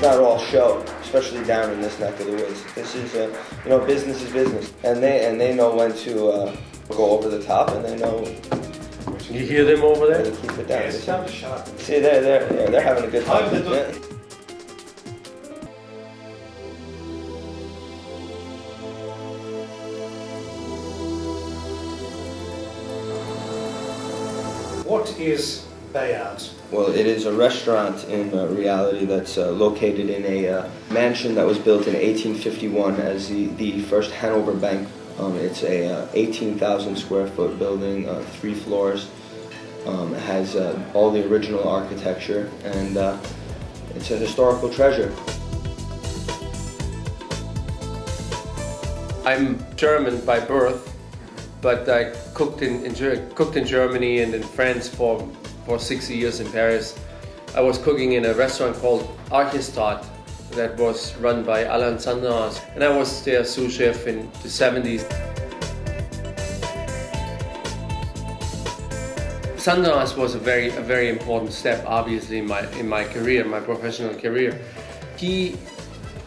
not all show, especially down in this neck of the woods. This is, business is business, and they know when to go over the top, and they know. You hear them over there? To keep it down. Yes, down to shut. See, they're having a good time. What is Bayard? Well, it is a restaurant in reality that's located in a mansion that was built in 1851 as the first Hanover Bank. It's a 18,000 square foot building, 3 floors. It has all the original architecture, and it's a historical treasure. I'm German by birth, but I cooked in Germany and in France for 6 years in Paris. I was cooking in a restaurant called Michelin-Starred that was run by Alain Sandras, and I was their sous chef in the 70s. Sandras was a very important step, obviously, in my career, my professional career. He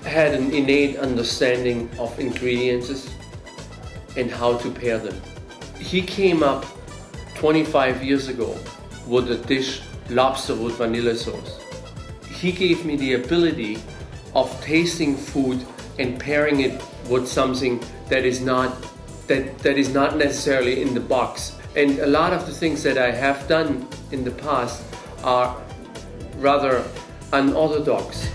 had an innate understanding of ingredients and how to pair them. He came up 25 years ago with a dish, lobster with vanilla sauce. He gave me the ability of tasting food and pairing it with something that is not necessarily in the box. And a lot of the things that I have done in the past are rather unorthodox.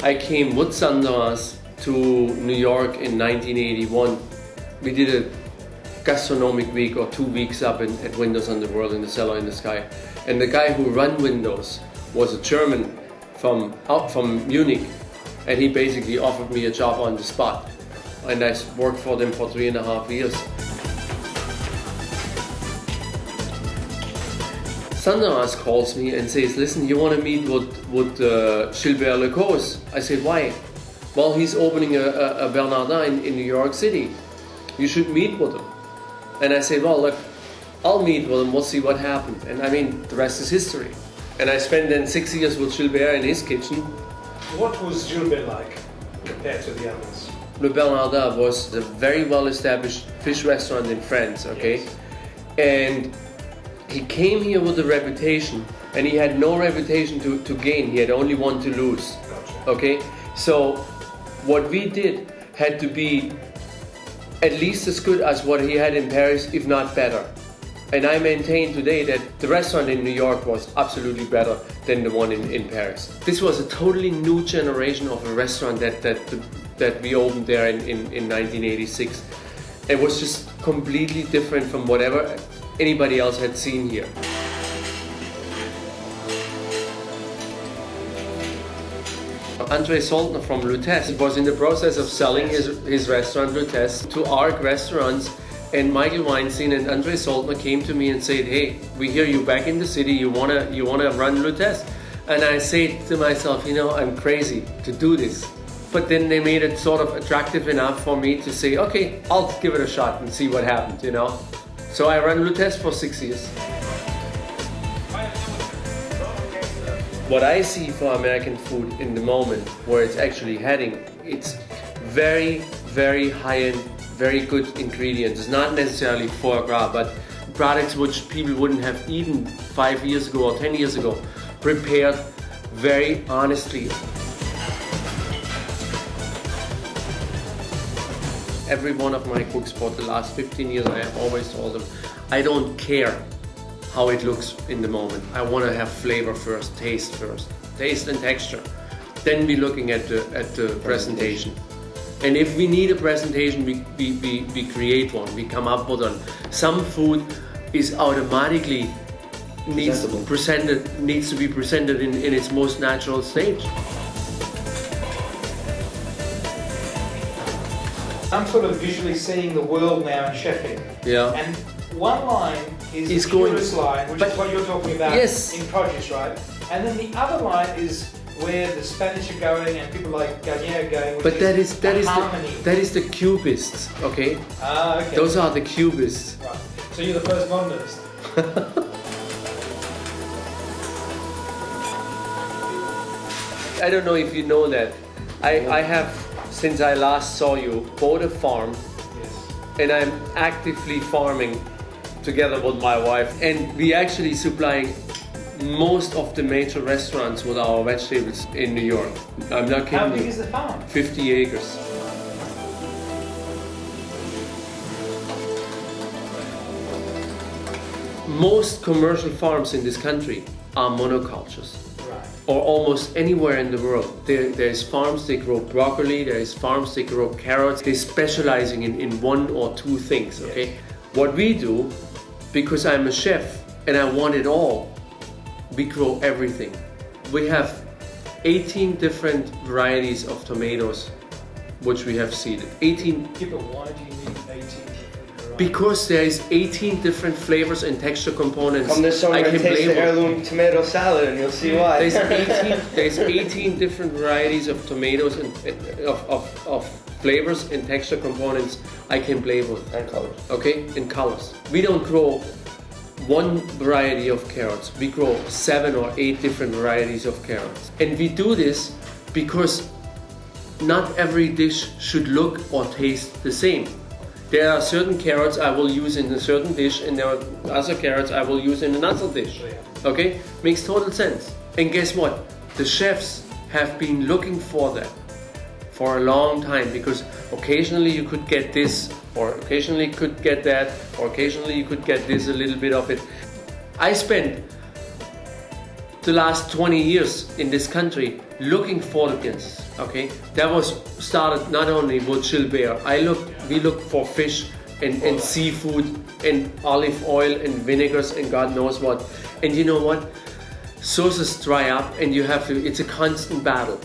I came with Sandras to New York in 1981. We did a gastronomic week or 2 weeks up at Windows on the World in the Cellar in the Sky. And the guy who ran Windows was a German from Munich, and he basically offered me a job on the spot. And I worked for them for 3.5 years. Sandras calls me and says, listen, you want to meet with Gilbert Lecause? I say, why? Well, he's opening a Bernardin in New York City. You should meet with him. And I say, well, look, I'll meet with him, we'll see what happens. And I mean, the rest is history. And I spent then 6 years with Gilbert in his kitchen. What was Gilbert like compared to the others? Le Bernardin was a very well-established fish restaurant in France, okay? Yes. And he came here with a reputation, and he had no reputation to gain, he had only one to lose, Gotcha. okay? So what we did had to be at least as good as what he had in Paris, if not better. And I maintain today that the restaurant in New York was absolutely better than the one in Paris. This was a totally new generation of a restaurant that we opened there in 1986. It was just completely different from whatever anybody else had seen here. André Saltner from Lutèce was in the process of selling his restaurant Lutèce to ARC restaurants, and Michael Weinstein and André Saltner came to me and said, hey, we hear you back in the city, you wanna run Lutèce? And I said to myself, I'm crazy to do this. But then they made it sort of attractive enough for me to say, okay, I'll give it a shot and see what happens, So I ran Lutèce for 6 years. What I see for American food in the moment, where it's actually heading, it's very, very high-end, very good ingredients. It's not necessarily foie gras, but products which people wouldn't have eaten 5 years ago or 10 years ago, prepared very honestly. Every one of my cooks for the last 15 years, I have always told them, I don't care how it looks in the moment. I want to have flavor first, taste and texture. Then we're looking at the presentation. And if we need a presentation, we create one, we come up with one. Some food is automatically needs to be presented in its most natural state. I'm sort of visually seeing the world now in chefing. Yeah. And one line is the purist line, which is what you're talking about in produce, right? And then the other line is where the Spanish are going and people like Garnier are going, which is harmony. That is the cubists, okay? Ah, okay. Those are the cubists. Right. So you're the first modernist. I don't know if you know that. I have, since I last saw you, bought a farm. Yes. And I'm actively farming together with my wife. And we actually supplying most of the major restaurants with our vegetables in New York. I'm not kidding. How big is the farm? 50 acres. Most commercial farms in this country are monocultures. Right. Or almost anywhere in the world. There's farms that grow broccoli, there's farms that grow carrots. They're specializing in one or two things, okay? Yes. What we do, because I'm a chef and I want it all, we grow everything. We have 18 different varieties of tomatoes which we have seeded. 18. Yeah, but why do you need 18 different varieties? Because there is 18 different flavors and texture components. Come this summer I and can taste the label. heirloom tomato salad and you'll see why. There's 18 different varieties of tomatoes and of flavors and texture components I can play with. And colors. Okay, in colors. We don't grow one variety of carrots. We grow 7 or 8 different varieties of carrots. And we do this because not every dish should look or taste the same. There are certain carrots I will use in a certain dish and there are other carrots I will use in another dish. Okay? Makes total sense. And guess what? The chefs have been looking for that for a long time, because occasionally you could get this, or occasionally you could get that, or occasionally you could get this, a little bit of it. I spent the last 20 years in this country looking for this, okay? That was started not only with Gilbert. We looked for fish and seafood and olive oil and vinegars and God knows what. And you know what? Sauces dry up and you have to, it's a constant battle.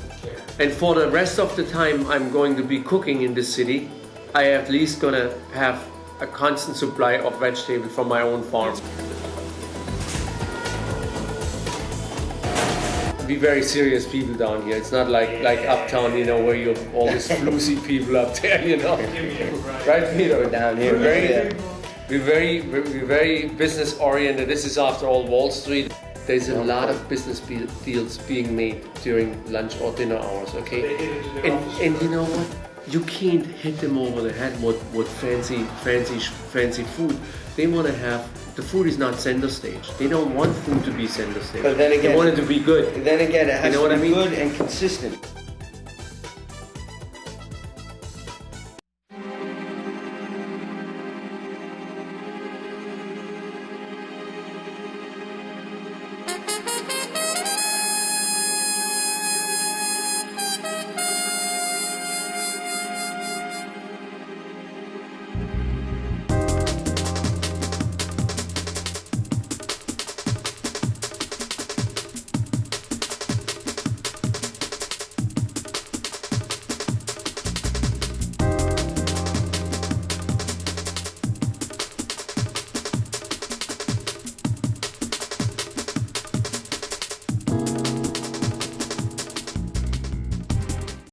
And for the rest of the time I'm going to be cooking in this city, I at least gonna have a constant supply of vegetables from my own farm. Be very serious people down here. It's not like uptown, you know, where you have all these flusy people up there, you know. Right, Peter? We're down here. We're very business oriented. This is after all Wall Street. There's a lot of business deals being made during lunch or dinner hours, okay? And you know what? You can't hit them over the head with fancy food. They want to have, the food is not center stage. They don't want food to be center stage. But then again, they want it to be good. Then again, it has to be good and consistent.